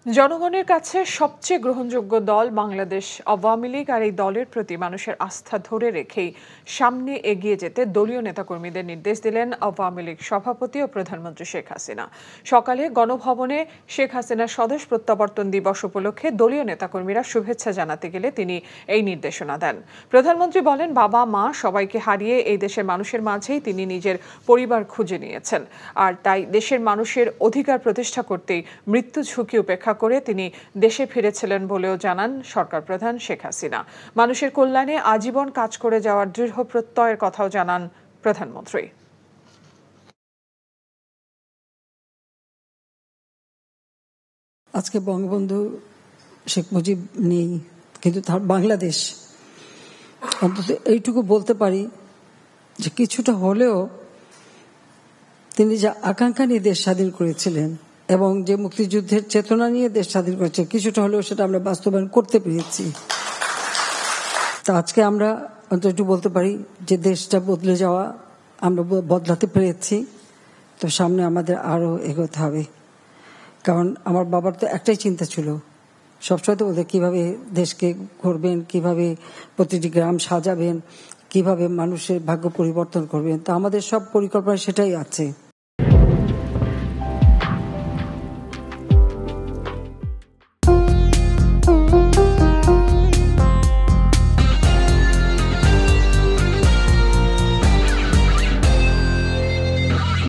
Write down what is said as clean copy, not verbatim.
জনগণের কাছে সবচেয়ে গ্রহণযোগ্য দল বাংলাদেশ আওয়ামী লীগ, আর এই দলের প্রতি মানুষের আস্থা ধরে রেখেই সামনে এগিয়ে যেতে দলীয় নেতাকর্মীদের নির্দেশ দিলেন আওয়ামী লীগ সভাপতি ও প্রধানমন্ত্রী শেখ হাসিনা। সকালে গণভবনে শেখ হাসিনার স্বদেশ প্রত্যাবর্তন দিবস উপলক্ষে দলীয় নেতাকর্মীরা শুভেচ্ছা জানাতে গেলে তিনি এই নির্দেশনা দেন। প্রধানমন্ত্রী বলেন, বাবা মা সবাইকে হারিয়ে এই দেশের মানুষের মাঝেই তিনি নিজের পরিবার খুঁজে নিয়েছেন, আর তাই দেশের মানুষের অধিকার প্রতিষ্ঠা করতেই মৃত্যু ঝুঁকি উপেক্ষা করে তিনি দেশে ফিরেছিলেন বলেও জানান সরকার প্রধান শেখ হাসিনা। মানুষের কল্যাণে আজীবন কাজ করে যাওয়ার দৃঢ় প্রত্যয়ের কথাও জানান প্রধানমন্ত্রী। আজকে বঙ্গবন্ধু শেখ মুজিব নেই, কিন্তু তার বাংলাদেশ, অন্তত এইটুকু বলতে পারি যে কিছুটা হলেও তিনি যা আকাঙ্ক্ষা নিয়ে দেশ স্বাধীন করেছিলেন এবং যে মুক্তিযুদ্ধের চেতনা নিয়ে দেশ স্বাধীন করেছে, কিছুটা হলেও সেটা আমরা বাস্তবায়ন করতে পেরেছি। তা আজকে আমরা অন্তত একটু বলতে পারি যে দেশটা বদলে যাওয়া আমরা বদলাতে পেরেছি। তো সামনে আমাদের আরো এগোতে হবে, কারণ আমার বাবার তো একটাই চিন্তা ছিল, সবসময় তো বলতে কিভাবে দেশকে করবেন, কিভাবে প্রতিটি গ্রাম সাজাবেন, কিভাবে মানুষের ভাগ্য পরিবর্তন করবেন। তো আমাদের সব পরিকল্পনা সেটাই আছে।